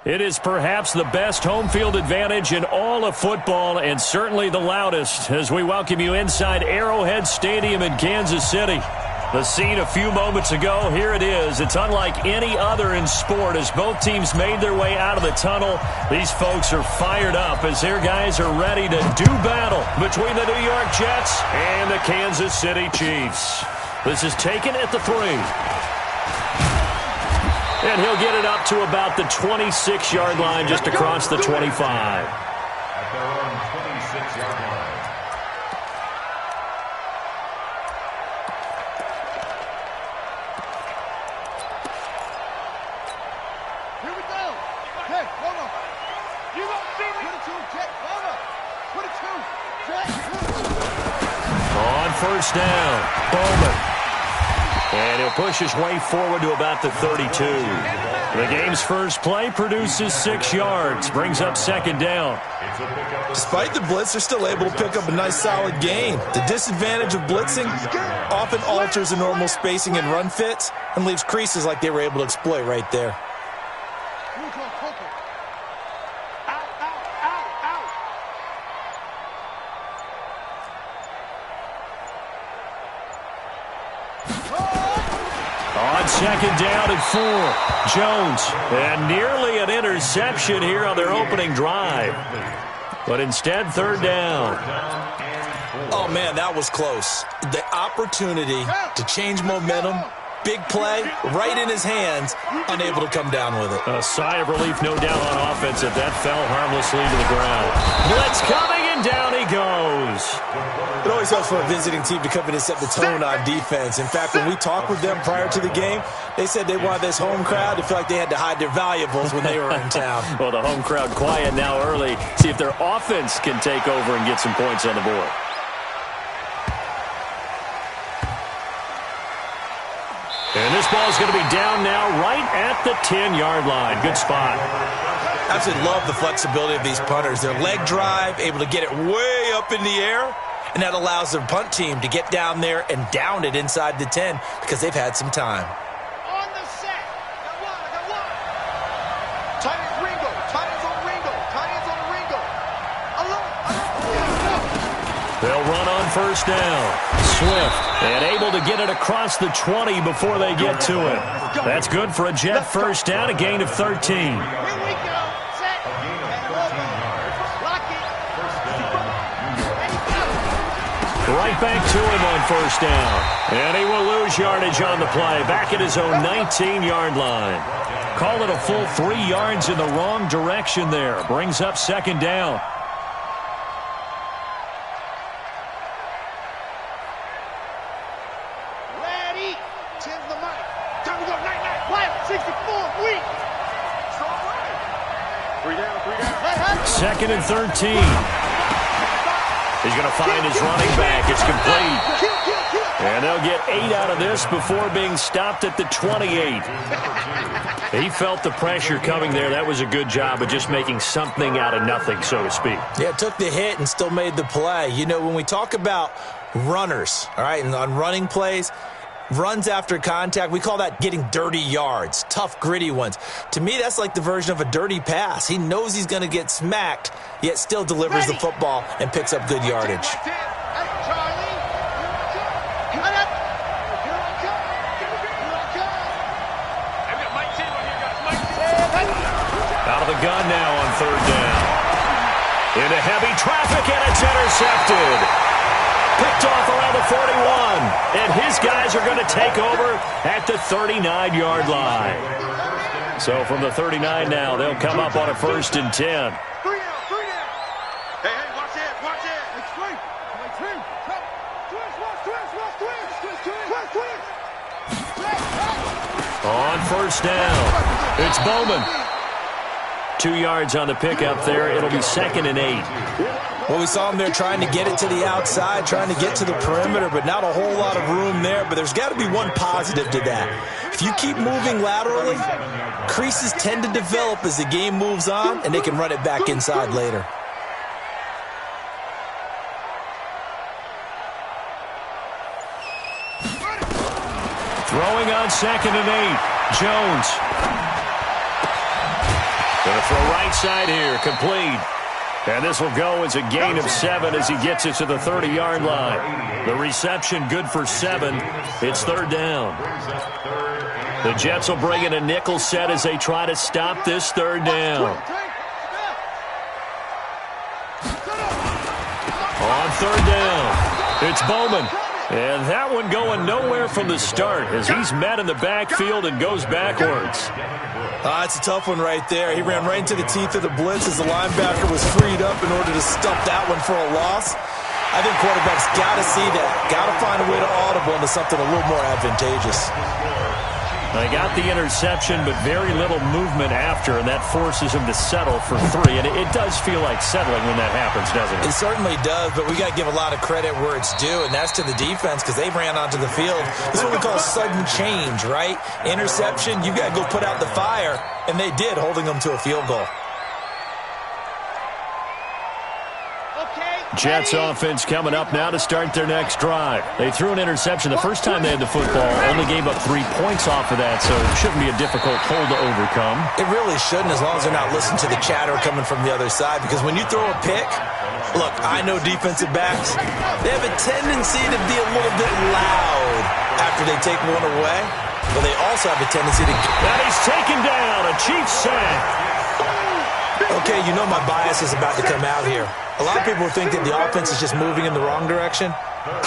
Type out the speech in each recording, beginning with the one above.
It is perhaps the best home field advantage in all of football and certainly the loudest as we welcome you inside Arrowhead Stadium in Kansas City. The scene a few moments ago, here it is. It's unlike any other in sport as both teams made their way out of the tunnel. These folks are fired up as their guys are ready to do battle between the New York Jets and the Kansas City Chiefs. This is taken at the 3. And he'll get it up to about the 26-yard line just across the 25. At their own 26-yard line. Here we go. Okay, hold on. You don't see me. Put it to him, Jet. Hold up. Put it to him, Jet. On first down, Bowman. And he'll push his way forward to about the 32. The game's first play produces 6 yards, brings up second down. Despite the blitz, they're still able to pick up a nice solid gain. The disadvantage of blitzing often alters the normal spacing and run fits and leaves creases like they were able to exploit right there. Second down and 4. Jones. And nearly an interception here on their opening drive. But instead, third down. Oh, man, that was close. The opportunity to change momentum, big play, right in his hands, unable to come down with it. A sigh of relief, no doubt, on offense if that fell harmlessly to the ground. Blitz coming, and down he goes. It always helps for a visiting team to come in and set the tone on defense. In fact, when we talked with them prior to the game, they said they wanted this home crowd to feel like they had to hide their valuables when they were in town. Well, the home crowd quiet now early. See if their offense can take over and get some points on the board. And this ball is going to be down now right at the 10-yard line. Good spot. I absolutely love the flexibility of these punters. Their leg drive, able to get it way up in the air, and that allows their punt team to get down there and down it inside the 10 because they've had some time. On the set. I got one. Tight ends Ringo. Tight ends on Ringo. Tight ends on Ringo. They'll run on first down. Swift, and able to get it across the 20 before they get to it. That's good for a Jet first down, a gain of 13. Here we go. Set. Lock it. Right back to him on first down. And he will lose yardage on the play. Back at his own 19-yard line. Call it a full 3 yards in the wrong direction there. Brings up second down. Ready. 10's the mic. Time to go. Night. Play 64. Weak. Three down. Second and 13. He's going to find his running back. It's complete. And they'll get 8 out of this before being stopped at the 28. He felt the pressure coming there. That was a good job of just making something out of nothing, so to speak. Yeah, took the hit and still made the play. You know, when we talk about runners, all right, and on running plays, runs after contact, we call that getting dirty yards, tough, gritty ones. To me, that's like the version of a dirty pass. He knows he's going to get smacked, yet still delivers the football and picks up good yardage. Out of the gun now on third down. Into heavy traffic, and it's intercepted. Picked off around the 41, and his guys are going to take over at the 39-yard line. So from the 39 now, they'll come up on a 1st and 10. 3 down. Hey, watch it. On first down, it's Bowman. 2 yards on the pickup there. It'll be 2nd and 8. Well, we saw him there trying to get it to the outside, trying to get to the perimeter, but not a whole lot of room there. But there's got to be one positive to that. If you keep moving laterally, creases tend to develop as the game moves on, and they can run it back inside later. Throwing on 2nd and 8, Jones. Going to throw right side here, complete. And this will go as a gain of 7 as he gets it to the 30-yard line. The reception good for 7. It's third down. The Jets will bring in a nickel set as they try to stop this third down. On third down, it's Bowman. And that one going nowhere from the start as he's met in the backfield and goes backwards. It's a tough one right there. He ran right into the teeth of the blitz as the linebacker was freed up in order to stuff that one for a loss. I think quarterbacks got to see that. Got to find a way to audible into something a little more advantageous. They got the interception, but very little movement after, and that forces him to settle for 3. And it does feel like settling when that happens, doesn't it? It certainly does, but we got to give a lot of credit where it's due, and that's to the defense because they ran onto the field. This is what we call sudden change, right? Interception, you got to go put out the fire, and they did, holding them to a field goal. Jets offense coming up now to start their next drive. They threw an interception the first time they had the football, only gave up 3 points off of that, so it shouldn't be a difficult hole to overcome. It really shouldn't, as long as they're not listening to the chatter coming from the other side, because when you throw a pick, look, I know defensive backs, they have a tendency to be a little bit loud after they take one away, but they also have a tendency to... And he's taken down, a Chiefs sack. Okay, you know my bias is about to come out here. A lot of people think that the offense is just moving in the wrong direction.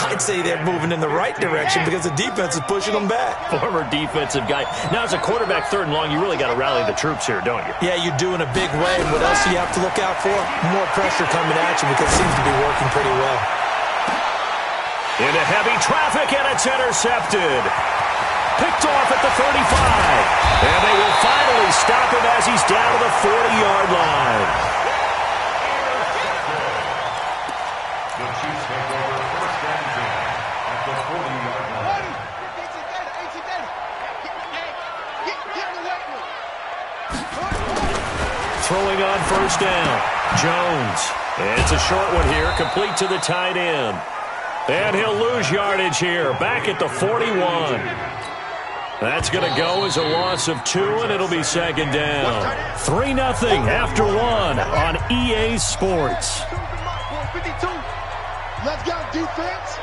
I'd say they're moving in the right direction because the defense is pushing them back. Former defensive guy. Now, as a quarterback, 3rd and long, you really got to rally the troops here, don't you? Yeah, you do in a big way. And what else do you have to look out for? More pressure coming at you because it seems to be working pretty well. Into heavy traffic, and it's intercepted. Picked off at the 35. And they will finally stop him as he's down to the 40-yard line. The Chiefs take over first and 10 at the 40-yard line. Throwing on first down. Jones. It's a short one here, complete to the tight end. And he'll lose yardage here, back at the 41. That's going to go as a loss of 2, and it'll be second down. 3-0 after 1 on EA Sports. 52. Let's go, defense.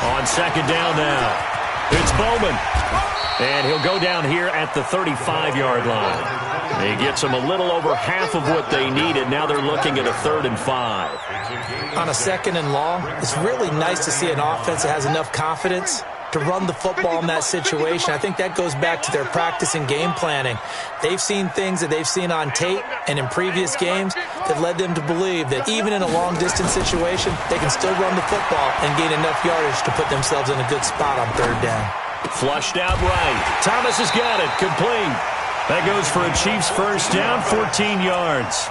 On second down now, it's Bowman. And he'll go down here at the 35-yard line. He gets them a little over half of what they needed. Now they're looking at a 3rd and 5. On a 2nd and long, it's really nice to see an offense that has enough confidence to run the football in that situation. I think that goes back to their practice and game planning. They've seen things that they've seen on tape and in previous games that led them to believe that even in a long-distance situation, they can still run the football and gain enough yardage to put themselves in a good spot on 3rd down. Flushed out right. Thomas has got it. Complete. That goes for a Chiefs first down, 14 yards.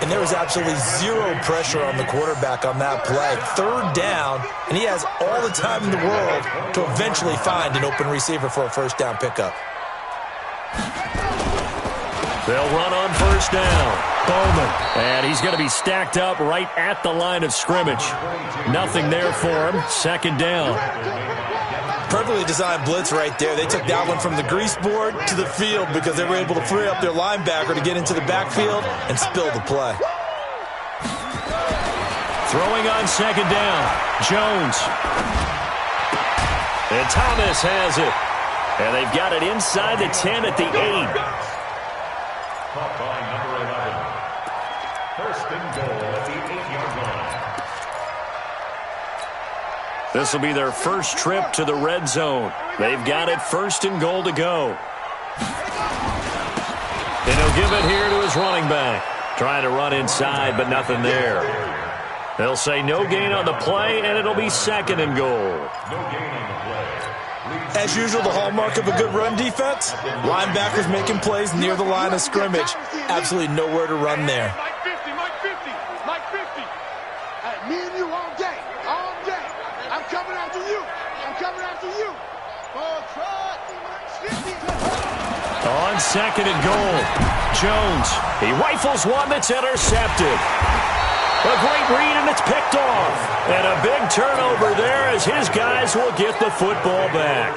And there was absolutely zero pressure on the quarterback on that play. 3rd down, and he has all the time in the world to eventually find an open receiver for a first down pickup. They'll run on first down. Bowman. And he's going to be stacked up right at the line of scrimmage. Nothing there for him. Second down. Perfectly designed blitz right there. They took that one from the grease board to the field because they were able to free up their linebacker to get into the backfield and spill the play. Throwing on second down, Jones. And Thomas has it. And they've got it inside the 10 at the 8. Caught by number 11. First and goal at the 8-yard line. This will be their first trip to the red zone. They've got it 1st and goal to go. And he'll give it here to his running back. Trying to run inside, but nothing there. They'll say no gain on the play, and it'll be 2nd and goal. No gain on the play. As usual, the hallmark of a good run defense, linebackers making plays near the line of scrimmage. Absolutely nowhere to run there. Mike 50, Mike 50, Mike 50. Me and you all day, all day. I'm coming after you. I'm coming after you. On 2nd and goal, Jones. He rifles one that's intercepted. A great read, and it's picked off. And a big turnover there as his guys will get the football back.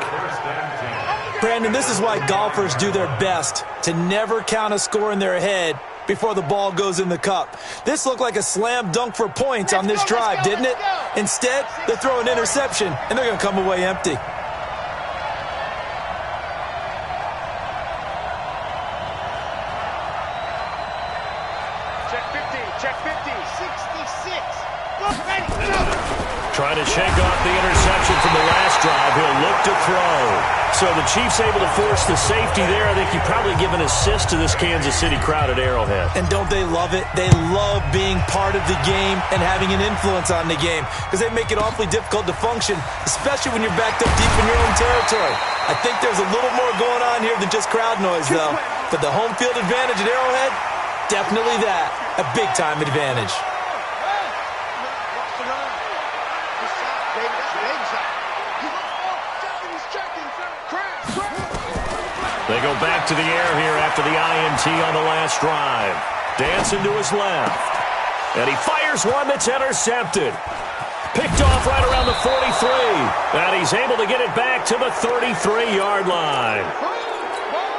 Brandon, this is why golfers do their best to never count a score in their head before the ball goes in the cup. This looked like a slam dunk for points on this drive, didn't it? Instead, they throw an interception, and they're going to come away empty. Check 50, 66. Trying to shake off the interception from the last drive. He'll look to throw. So the Chiefs able to force the safety there. I think you probably give an assist to this Kansas City crowd at Arrowhead. And don't they love it? They love being part of the game and having an influence on the game because they make it awfully difficult to function, especially when you're backed up deep in your own territory. I think there's a little more going on here than just crowd noise, though. But the home field advantage at Arrowhead, definitely that. A big-time advantage. They go back to the air here after the INT on the last drive. Dancing to his left. And he fires one that's intercepted. Picked off right around the 43. And he's able to get it back to the 33-yard line.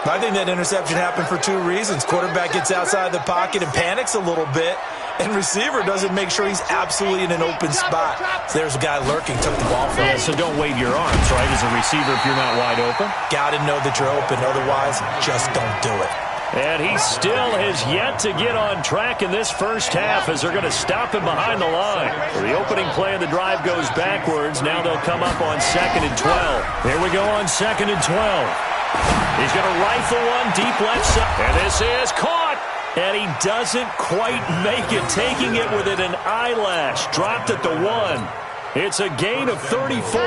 I think that interception happened for two reasons. Quarterback gets outside the pocket and panics a little bit, and receiver doesn't make sure he's absolutely in an open spot. So there's a guy lurking, took the ball from him. Yeah, so don't wave your arms, right, as a receiver if you're not wide open. Got to know that you're open. Otherwise, just don't do it. And he still has yet to get on track in this first half as they're going to stop him behind the line. So the opening play of the drive goes backwards. Now they'll come up on 2nd and 12. Here we go on 2nd and 12. He's going to rifle one deep left side. And this is caught. And he doesn't quite make it, taking it within an eyelash. Dropped at the 1. It's a gain of 34.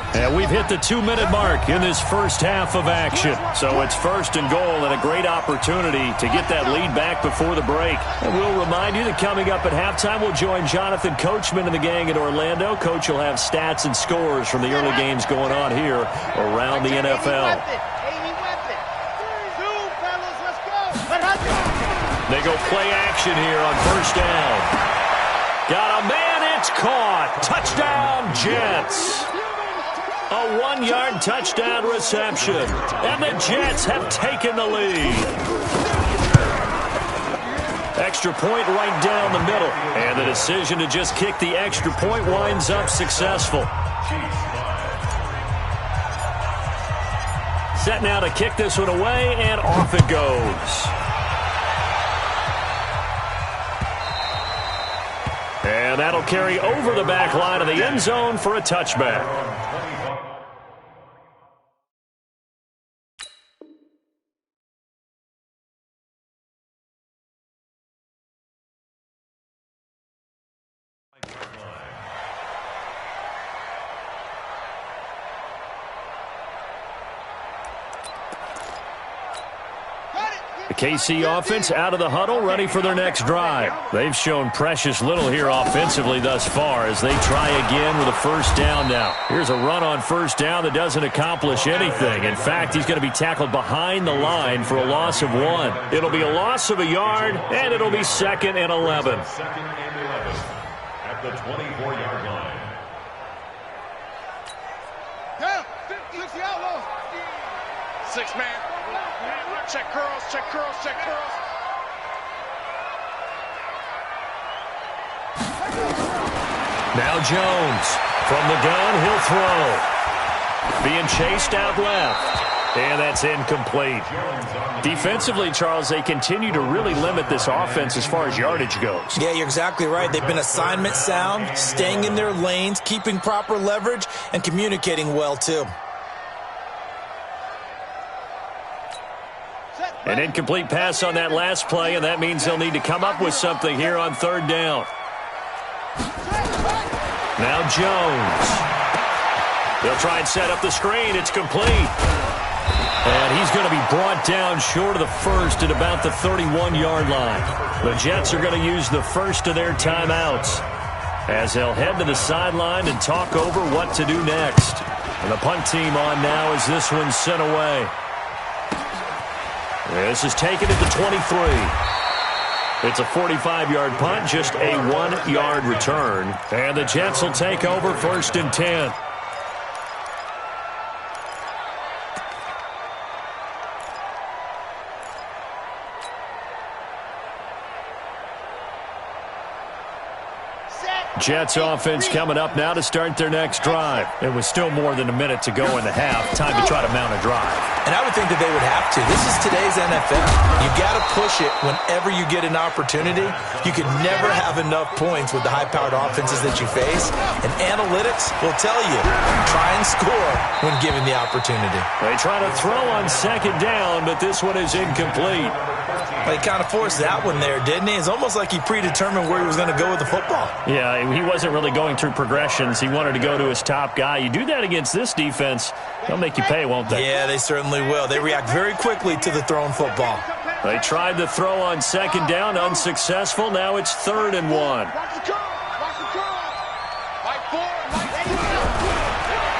And we've hit the 2-minute mark in this first half of action. So it's 1st and goal and a great opportunity to get that lead back before the break. And we'll remind you that coming up at halftime, we'll join Jonathan Coachman and the gang at Orlando. Coach will have stats and scores from the early games going on here around the NFL. They go play action here on 1st down. Got a man, it's caught. Touchdown, Jets. A 1-yard touchdown reception. And the Jets have taken the lead. Extra point right down the middle. And the decision to just kick the extra point winds up successful. Set now to kick this one away, and off it goes. And that'll carry over the back line of the end zone for a touchback. The KC offense out of the huddle, ready for their next drive. They've shown precious little here offensively thus far as they try again with a 1st down now. Here's a run on 1st down that doesn't accomplish anything. In fact, he's going to be tackled behind the line for a loss of 1. It'll be a loss of a yard, and it'll be 2nd and 11. 2nd and 11 at the 24-yard line. Yeah, 60 outlaws. 6-man. Check curls, check curls, check curls. Now Jones. From the gun, he'll throw. Being chased out left. And that's incomplete. Defensively, Charles, they continue to really limit this offense as far as yardage goes. Yeah, you're exactly right. They've been assignment sound, staying in their lanes, keeping proper leverage, and communicating well, too. An incomplete pass on that last play, and that means they'll need to come up with something here on 3rd down. Now Jones. They'll try and set up the screen. It's complete. And he's going to be brought down short of the 1st at about the 31-yard line. The Jets are going to use the first of their timeouts as they'll head to the sideline and talk over what to do next. And the punt team on now as this one's sent away. This is taken at the 23. It's a 45-yard punt, just a 1-yard return. And the Jets will take over 1st and 10. Jets offense coming up now to start their next drive. It was still more than a minute to go in the half. Time to try to mount a drive. And I would think that they would have to. This is today's NFL. You got to push it whenever you get an opportunity. You can never have enough points with the high-powered offenses that you face. And analytics will tell you, try and score when given the opportunity. They try to throw on second down, but this one is incomplete. He kind of forced that one there, didn't he? It's almost like he predetermined where he was going to go with the football. Yeah, he wasn't really going through progressions. He wanted to go to his top guy. You do that against this defense, they'll make you pay, won't they? Yeah, they certainly will. They react very quickly to the thrown football. They tried to throw on second down, unsuccessful. Now it's 3rd and 1.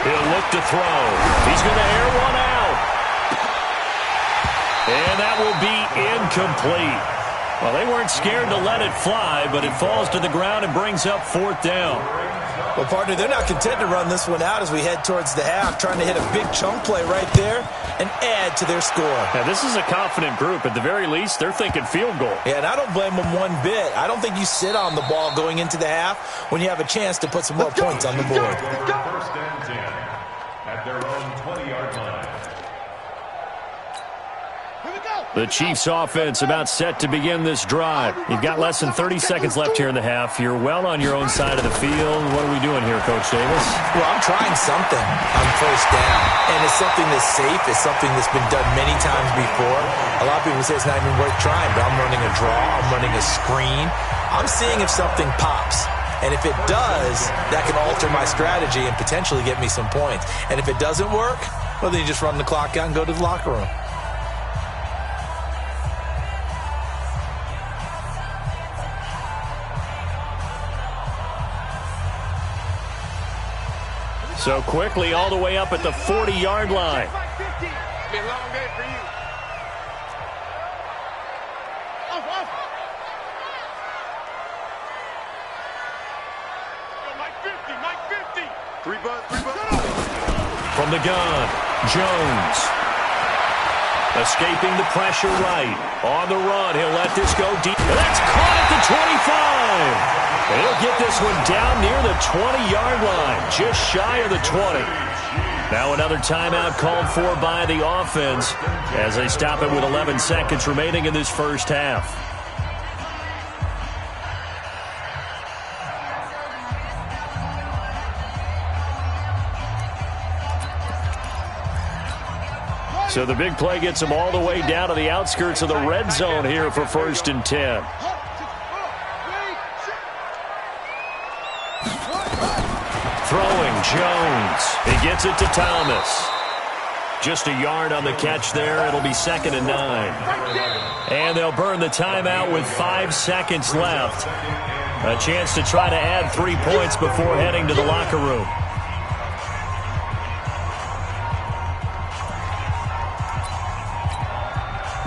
He'll look to throw. He's going to air one out. And that will be incomplete. Well, they weren't scared to let it fly, but it falls to the ground and brings up 4th down. Well, partner, they're not content to run this one out as we head towards the half, trying to hit a big chunk play right there and add to their score. Now, this is a confident group. At the very least, they're thinking field goal. Yeah, and I don't blame them one bit. I don't think you sit on the ball going into the half when you have a chance to put some more points on the board. 1st and 10 at their own 20-yard line. The Chiefs offense about set to begin this drive. You've got less than 30 seconds left here in the half. You're well on your own side of the field. What are we doing here, Coach Davis? Well, I'm trying something on 1st down, and it's something that's safe. It's something that's been done many times before. A lot of people say it's not even worth trying, but I'm running a draw. I'm running a screen. I'm seeing if something pops. And if it does, that can alter my strategy and potentially get me some points. And if it doesn't work, well, then you just run the clock out and go to the locker room. So quickly all the way up at the 40-yard line. It's been a long day for you. Mike 50. 3 bucks. From the gun, Jones. Escaping the pressure right. On the run, he'll let this go deep. That's caught at the 25. He'll get this one down near the 20-yard line, just shy of the 20. Now another timeout called for by the offense as they stop it with 11 seconds remaining in this first half. So the big play gets them all the way down to the outskirts of the red zone here for 1st and 10. Throwing, Jones. He gets it to Thomas. Just a yard on the catch there. It'll be 2nd and 9. And they'll burn the timeout with 5 seconds left. A chance to try to add 3 points before heading to the locker room.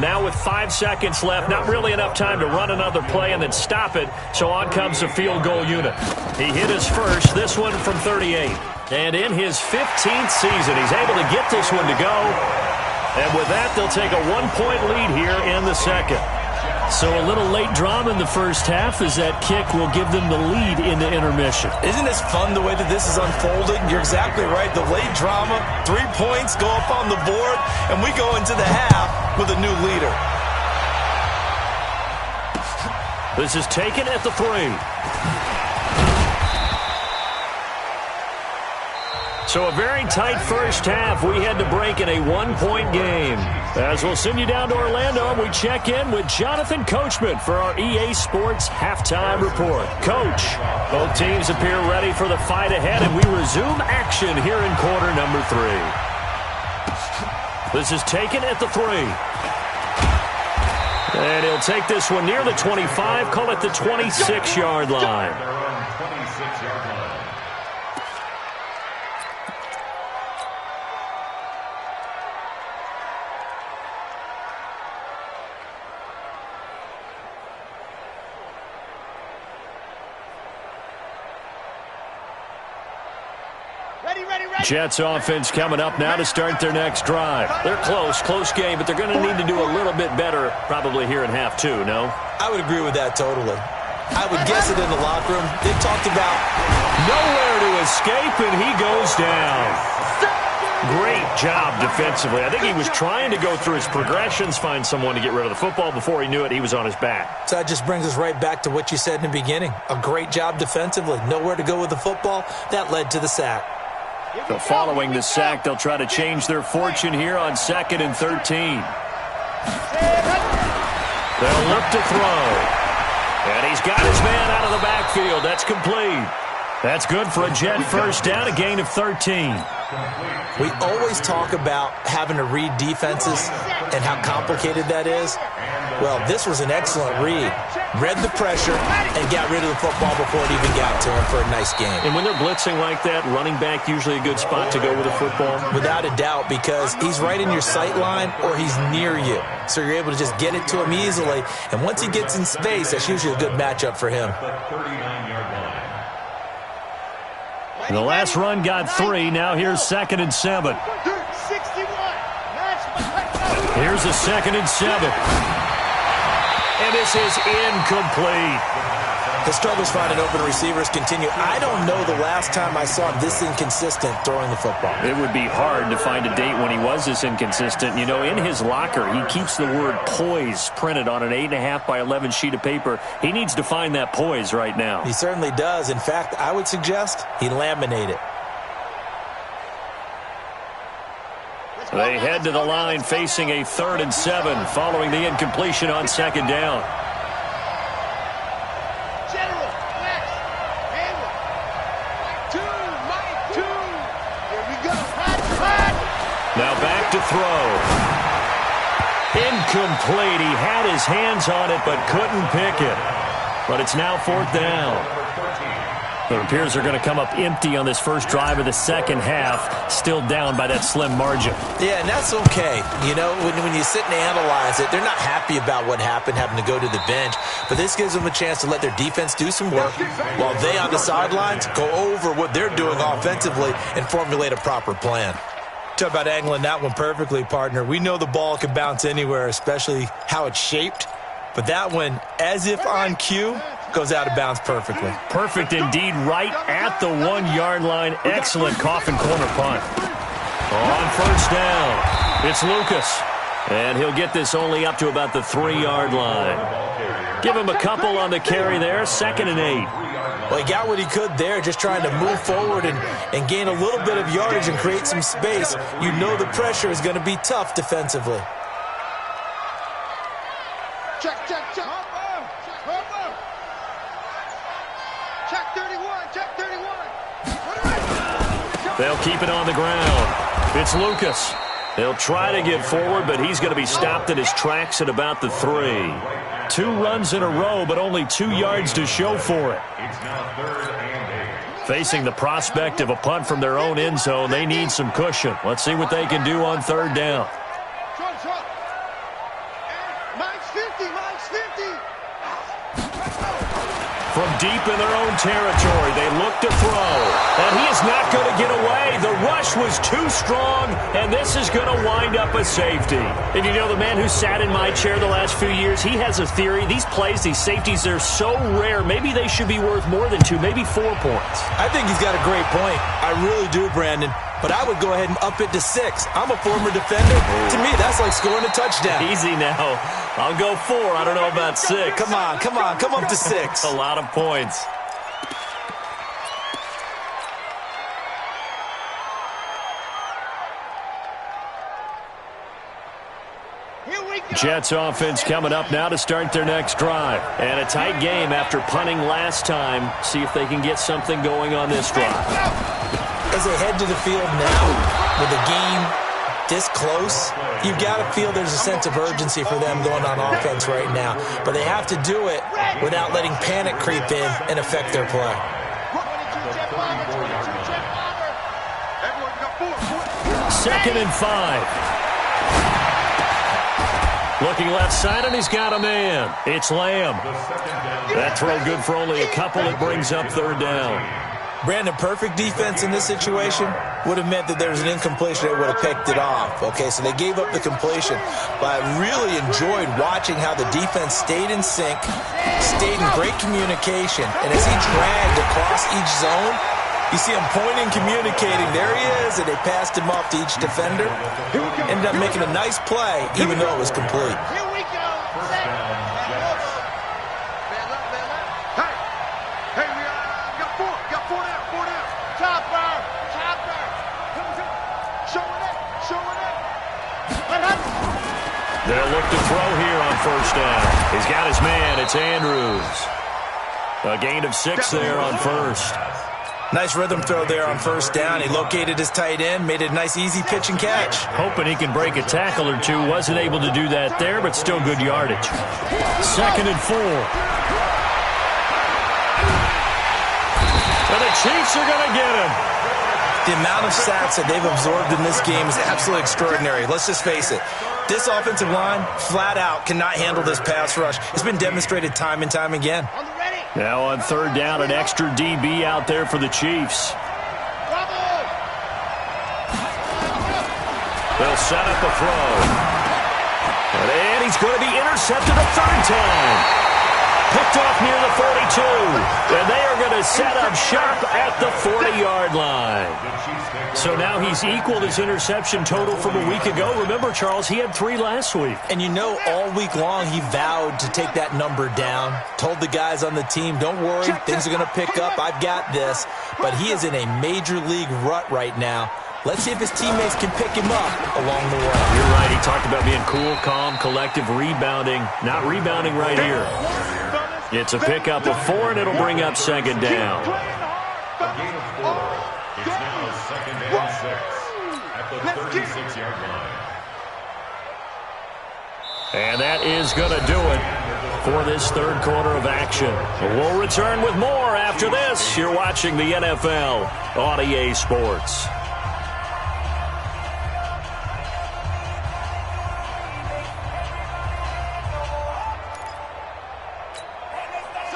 Now with 5 seconds left, not really enough time to run another play and then stop it, so on comes the field goal unit. He hit his first, this one from 38. And in his 15th season, he's able to get this one to go. And with that, they'll take a 1-point lead here in the second. So a little late drama in the first half as that kick will give them the lead in the intermission. Isn't this fun the way that this is unfolding? You're exactly right. The late drama, 3 points go up on the board, and we go into the half with a new leader. This is taken at the 3. So a very tight first half. We had to break in a 1-point game. As we'll send you down to Orlando, we check in with Jonathan Coachman for our EA Sports Halftime Report. Coach, both teams appear ready for the fight ahead, and we resume action here in quarter number 3. This is taken at the 3. And he'll take this one near the 25, call it the 26-yard line. Jets offense coming up now to start their next drive. They're close game, but they're going to need to do a little bit better probably here in half 2, no? I would agree with that totally. I would guess it in the locker room. They talked about nowhere to escape, and he goes down. Great job defensively. I think he was trying to go through his progressions, find someone to get rid of the football. Before he knew it, he was on his back. So that just brings us right back to what you said in the beginning. A great job defensively. Nowhere to go with the football. That led to the sack. So following the sack, they'll try to change their fortune here on 2nd and 13. They'll look to throw. And he's got his man out of the backfield. That's complete. That's good for a Jet first down, a gain of 13. We always talk about having to read defenses and how complicated that is. Well, this was an excellent read. Read the pressure and got rid of the football before it even got to him for a nice game. And when they're blitzing like that, running back usually a good spot to go with the football? Without a doubt, because he's right in your sight line or he's near you. So you're able to just get it to him easily. And once he gets in space, that's usually a good matchup for him. The last run got 3. Now here's 2nd and 7. Here's a 2nd and 7. And this is incomplete. The struggles finding open receivers continue. I don't know the last time I saw him this inconsistent throwing the football. It would be hard to find a date when he was this inconsistent. You know, in his locker, he keeps the word poise printed on an 8.5 by 11 sheet of paper. He needs to find that poise right now. He certainly does. In fact, I would suggest he laminate it. They head to the line facing a 3rd and 7 following the incompletion on 2nd down. Now back to throw. Incomplete. He had his hands on it but couldn't pick it. But it's now 4th down. It appears they're going to come up empty on this first drive of the second half, still down by that slim margin. Yeah, and that's okay. You know, when you sit and analyze it, they're not happy about what happened, having to go to the bench. But this gives them a chance to let their defense do some work while they on the sidelines go over what they're doing offensively and formulate a proper plan. Talk about angling that one perfectly, partner. We know the ball can bounce anywhere, especially how it's shaped. But that one, as if on cue, goes out of bounds perfectly. Perfect indeed, right at the 1-yard line. Excellent coffin corner punt. On first down, it's Lucas. And he'll get this only up to about the 3-yard line. Give him a couple on the carry there, 2nd and 8. Well, he got what he could there, just trying to move forward and gain a little bit of yardage and create some space. You know the pressure is going to be tough defensively. Check. Check 31. Check 31. They'll keep it on the ground. It's Lucas. They'll try to get forward, but he's going to be stopped in his tracks at about the 3. 2 runs in a row, but only 2 yards to show for it. It's now 3rd and 8. Facing the prospect of a punt from their own end zone, they need some cushion. Let's see what they can do on 3rd down. Mike's 50. From deep in their own territory, they look to throw. And he is not going to get away. The rush was too strong, and this is going to wind up a safety. And you know, the man who sat in my chair the last few years, he has a theory. These plays, these safeties, they're so rare. Maybe they should be worth more than 2, maybe 4 points. I think he's got a great point. I really do, Brandon. But I would go ahead and up it to 6. I'm a former defender. To me, that's like scoring a touchdown. Easy now. I'll go 4. I don't know about 6. Come on. Come up to 6. A lot of points. Jets offense coming up now to start their next drive. And a tight game after punting last time. See if they can get something going on this drive. As they head to the field now with the game this close, you've got to feel there's a sense of urgency for them going on offense right now. But they have to do it without letting panic creep in and affect their play. 2nd and 5. Looking left side, and he's got a man. It's Lamb. That throw good for only a couple. It brings up 3rd down. Brandon, perfect defense in this situation would have meant that there was an incompletion that would have picked it off. Okay, so they gave up the completion. But I really enjoyed watching how the defense stayed in sync, stayed in great communication, and as he dragged across each zone, you see him pointing, communicating. There he is, and they passed him off to each defender. Ended up making a nice play, even though it was complete. Here we go. Hey, we got four. Got four down. Chopper. Show it. They'll look to throw here on first down. He's got his man. It's Andrews. A gain of 6 there on first. Nice rhythm throw there on first down. He located his tight end, made it a nice easy pitch and catch. Hoping he can break a tackle or two. Wasn't able to do that there, but still good yardage. 2nd and 4. And the Chiefs are going to get him. The amount of sacks that they've absorbed in this game is absolutely extraordinary. Let's just face it. This offensive line, flat out, cannot handle this pass rush. It's been demonstrated time and time again. Now on 3rd down, an extra DB out there for the Chiefs. They'll set up a throw. And he's going to be intercepted a 3rd time. Picked off near the 42. And they are going to set up shop at the 40-yard line. So now he's equaled his interception total from a week ago. Remember, Charles, he had 3 last week. And you know, all week long he vowed to take that number down. Told the guys on the team, don't worry, things are going to pick up. I've got this. But he is in a major league rut right now. Let's see if his teammates can pick him up along the way. You're right. He talked about being cool, calm, collective, rebounding. Not rebounding right here. It's a pickup of 4, and it'll bring up 2nd down. A gain of 4. It's now 2nd and 6 at the 36-yard line. And that is going to do it for this 3rd quarter of action. We'll return with more after this. You're watching the NFL on EA Sports.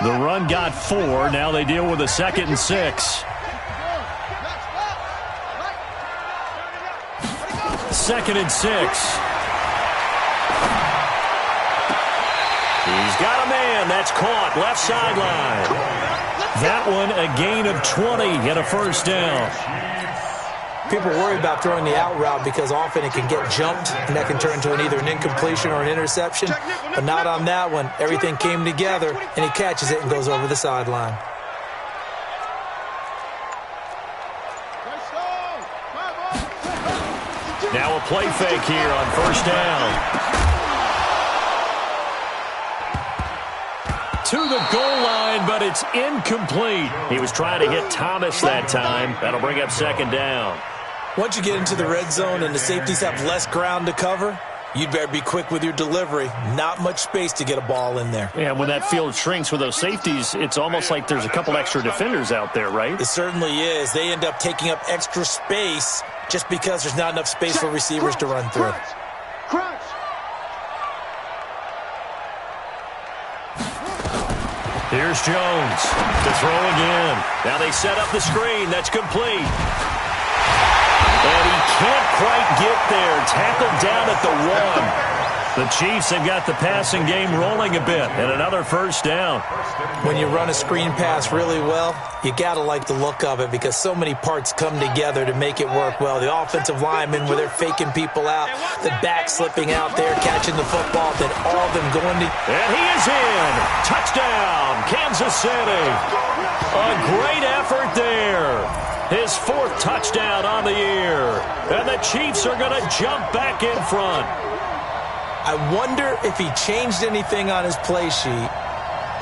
The run got 4. Now they deal with a 2nd and 6. 2nd and 6. He's got a man. That's caught. Left sideline. That one a gain of 20 and a 1st down. People worry about throwing the out route because often it can get jumped, and that can turn into either an incompletion or an interception. But not on that one. Everything came together, and he catches it and goes over the sideline. Now a play fake here on 1st down. To the goal line, but it's incomplete. He was trying to hit Thomas that time. That'll bring up 2nd down. Once you get into the red zone and the safeties have less ground to cover, you'd better be quick with your delivery. Not much space to get a ball in there. Yeah, when that field shrinks with those safeties, it's almost like there's a couple extra defenders out there, right? It certainly is. They end up taking up extra space just because there's not enough space for receivers to run through. Here's Jones to throw again. Now they set up the screen. That's complete. And he can't quite get there. Tackled down at the 1. The Chiefs have got the passing game rolling a bit. And another 1st down. When you run a screen pass really well, you got to like the look of it because so many parts come together to make it work well. The offensive linemen where they're faking people out, the back slipping out there, catching the football, then all of them going to... And he is in. Touchdown, Kansas City. A great effort there. His 4th touchdown on the year. And the Chiefs are going to jump back in front. I wonder if he changed anything on his play sheet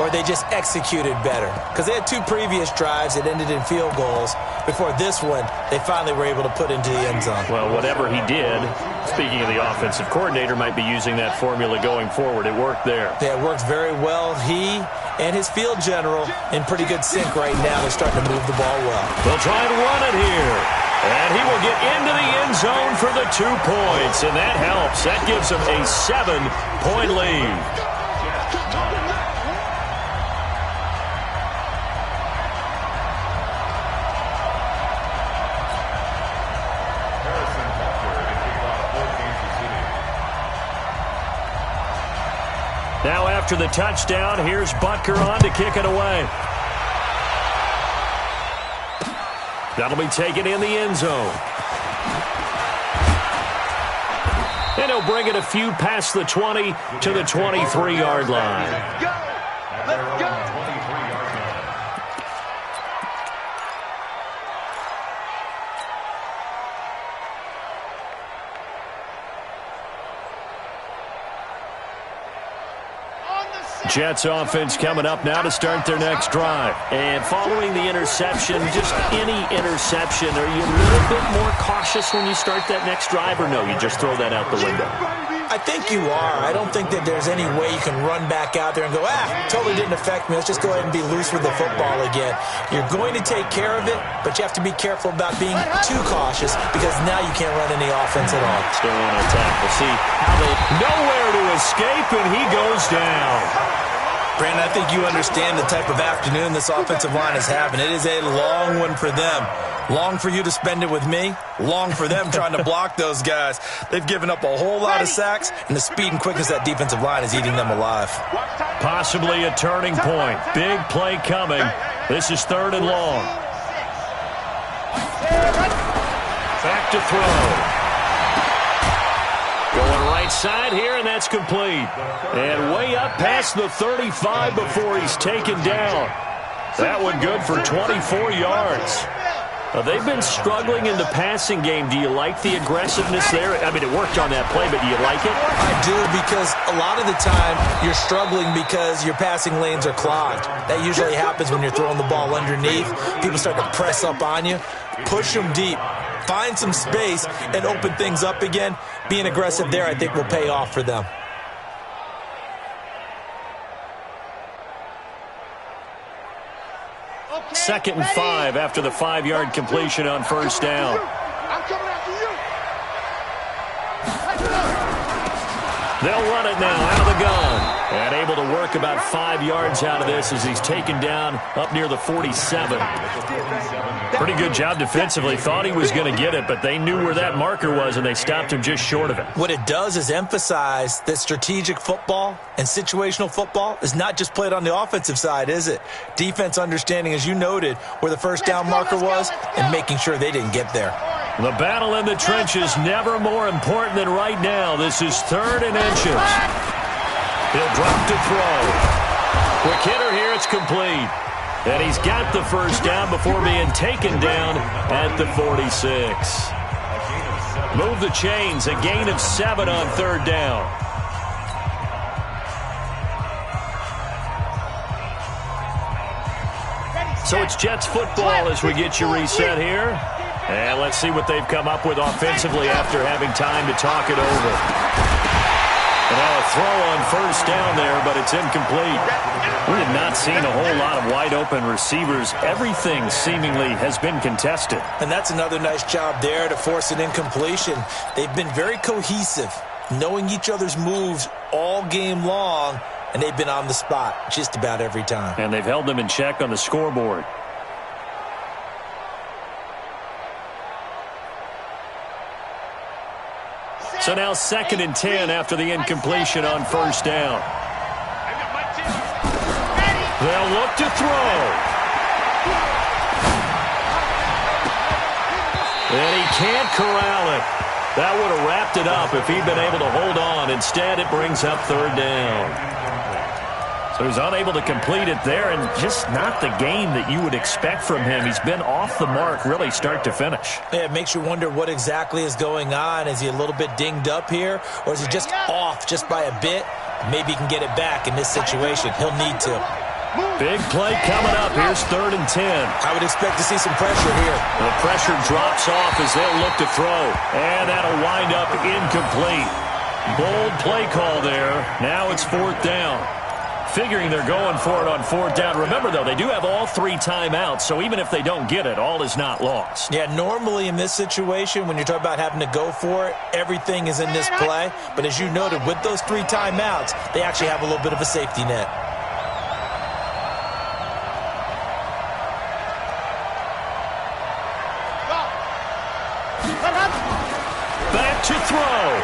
or they just executed better. Because they had 2 previous drives that ended in field goals. Before this one, they finally were able to put into the end zone. Well, whatever he did, speaking of the offensive coordinator, might be using that formula going forward. It worked there. Yeah, it worked very well. He and his field general in pretty good sync right now. They're starting to move the ball well. They'll try and run it here. And he will get into the end zone for the 2 points. And that helps. That gives him a 7-point lead. Now after the touchdown, here's Butker on to kick it away. That'll be taken in the end zone. And he'll bring it a few past the 20 to the 23-yard line. Let's go. Let's go. Jets offense coming up now to start their next drive. And following the interception, just any interception, are you a little bit more cautious when you start that next drive, or no, you just throw that out the window? I think you are. I don't think that there's any way you can run back out there and go, totally didn't affect me. Let's just go ahead and be loose with the football again. You're going to take care of it, but you have to be careful about being too cautious because now you can't run any offense at all. Still on attack. We'll see how they nowhere to escape, and he goes down. Brandon, I think you understand the type of afternoon this offensive line is having. It is a long one for them. Long for you to spend it with me. Long for them trying to block those guys. They've given up a whole lot of sacks, and the speed and quickness of that defensive line is eating them alive. Possibly a turning point. Big play coming. This is 3rd and long. Back to throw. Going right side here, and that's complete. And way up past the 35 before he's taken down. That one good for 24 yards. They've been struggling in the passing game. Do you like the aggressiveness there? I mean, it worked on that play, but do you like it? I do, because a lot of the time you're struggling because your passing lanes are clogged. That usually happens when you're throwing the ball underneath. People start to press up on you. Push them deep. Find some space and open things up again. Being aggressive there, I think, will pay off for them. Second and 5 after the 5-yard completion on first down. I'm coming after you. They'll run it now out of the gun. And able to work about 5 yards out of this as he's taken down up near the 47. Pretty good job defensively. Thought he was going to get it, but they knew where that marker was, and they stopped him just short of it. What it does is emphasize that strategic football and situational football is not just played on the offensive side, is it? Defense understanding, as you noted, where the first down marker was and making sure they didn't get there. The battle in the trenches never more important than right now. This is 3rd and inches. He'll drop to throw. Quick hitter here, it's complete. And he's got the first down before being taken down at the 46. Move the chains, a gain of 7 on 3rd down. So it's Jets football as we get you reset here. And let's see what they've come up with offensively after having time to talk it over. And now a throw on first down there, but it's incomplete. We have not seen a whole lot of wide-open receivers. Everything seemingly has been contested. And that's another nice job there to force an incompletion. They've been very cohesive, knowing each other's moves all game long, and they've been on the spot just about every time. And they've held them in check on the scoreboard. So now 2nd and 10 after the incompletion on first down. They'll look to throw. And he can't corral it. That would have wrapped it up if he'd been able to hold on. Instead, it brings up 3rd down. So he's unable to complete it there, and just not the game that you would expect from him. He's been off the mark really start to finish. Yeah, it makes you wonder what exactly is going on. Is he a little bit dinged up here, or is he just off just by a bit? Maybe he can get it back in this situation. He'll need to. Big play coming up. Here's 3rd and 10. I would expect to see some pressure here. The pressure drops off as they'll look to throw. And that'll wind up incomplete. Bold play call there. Now it's 4th down. Figuring they're going for it on 4th down. Remember, though, they do have all 3 timeouts, so even if they don't get it, all is not lost. Yeah, normally in this situation, when you're talking about having to go for it, everything is in this play. But as you noted, with those 3 timeouts, they actually have a little bit of a safety net. Back to throw.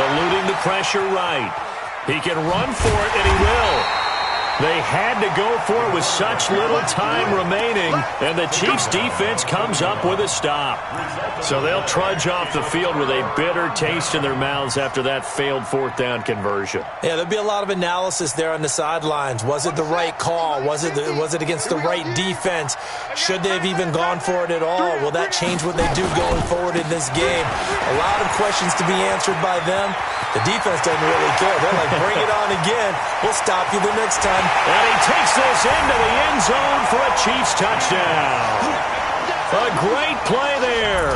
Eluding the pressure right. He can run for it, and he will. They had to go for it with such little time remaining, and the Chiefs' defense comes up with a stop. So they'll trudge off the field with a bitter taste in their mouths after that failed fourth down conversion. Yeah, there'll be a lot of analysis there on the sidelines. Was it the right call? Was it against the right defense? Should they have even gone for it at all? Will that change what they do going forward in this game? A lot of questions to be answered by them. The defense doesn't really care. They're like, bring it on again. We'll stop you the next time. And he takes this into the end zone for a Chiefs touchdown. A great play there.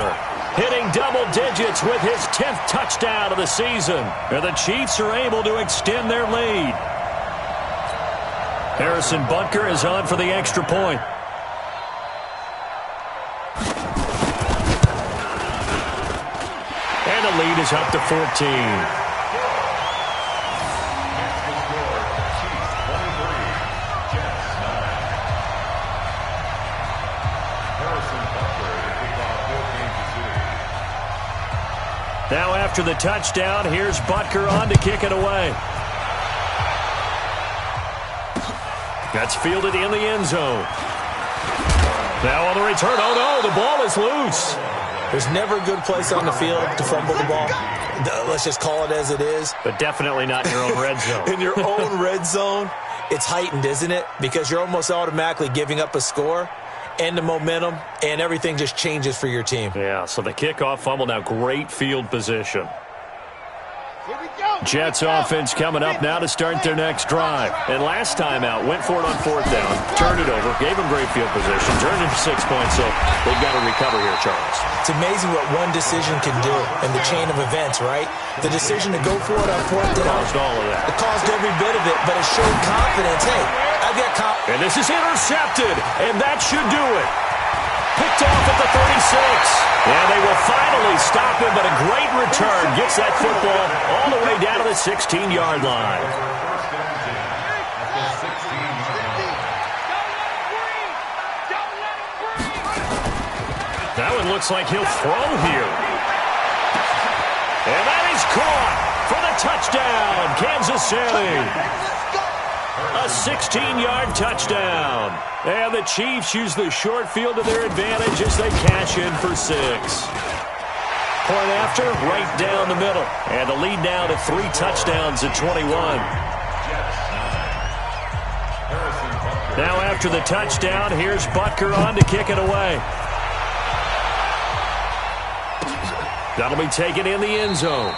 Hitting double digits with his 10th touchdown of the season. And the Chiefs are able to extend their lead. Harrison Butker is on for the extra point. And the lead is up to 14. Now after the touchdown, here's Butker on to kick it away. That's fielded in the end zone. Now on the return, oh no, the ball is loose. There's never a good place on the field to fumble the ball. Let's just call it as it is. But definitely not in your own red zone. In your own red zone, it's heightened, isn't it? Because you're almost automatically giving up a score. And the momentum, and everything just changes for your team. Yeah, so the kickoff fumble, now great field position. Jets offense coming up now to start their next drive. And last time out, went for it on fourth down, turned it over, gave them great field position, turned it to 6 points, so they've got to recover here, Charles. It's amazing what one decision can do in the chain of events, right? The decision to go for it on fourth down. Caused all of that. It caused every bit of it, but it showed confidence. Hey, I've got confidence. And this is intercepted, and that should do it. Picked off at the 36. And they will finally stop him, but a great return gets that football all the way down to the 16-yard line. That one looks like he'll throw here. And that is caught for the touchdown, Kansas City. A 16-yard touchdown. And the Chiefs use the short field to their advantage as they cash in for 6. Point after, right down the middle. And the lead now to 3 touchdowns at 21. Now after the touchdown, here's Butker on to kick it away. That'll be taken in the end zone.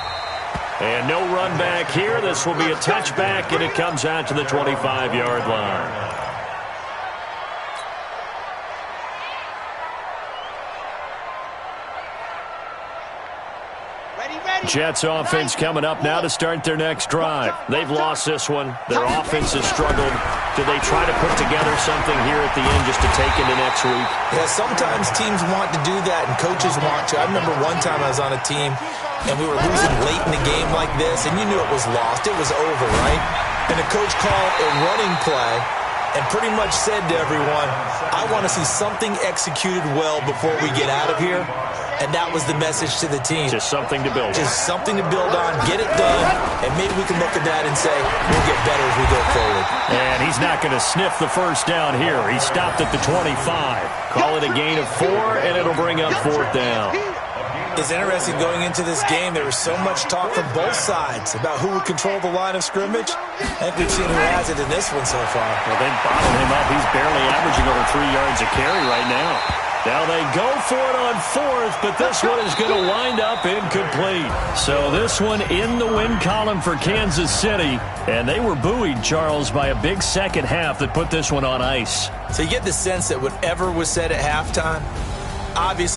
And no run back here. This will be a touchback, and it comes out to the 25-yard line. Jets offense coming up now to start their next drive. They've lost this one. Their offense has struggled. Do they try to put together something here at the end just to take into next week? Yeah, sometimes teams want to do that, and coaches want to. I remember one time I was on a team, and we were losing late in the game like this, and you knew it was lost. It was over, right? And the coach called a running play and pretty much said to everyone, I want to see something executed well before we get out of here. And that was the message to the team. Just something to build on. Just something to build on, get it done, and maybe we can look at that and say, we'll get better as we go forward. And he's not going to sniff the first down here. He stopped at the 25. Call it a gain of 4, and it'll bring up fourth down. It's interesting going into this game. There was so much talk from both sides about who would control the line of scrimmage. I think we've seen who has it in this one so far. Well, they bottled him up. He's barely averaging over 3 yards a carry right now. Now they go for it on fourth, but this one is going to wind up incomplete. So this one in the win column for Kansas City. And they were buoyed, Charles, by a big second half that put this one on ice. So you get the sense that whatever was said at halftime, obviously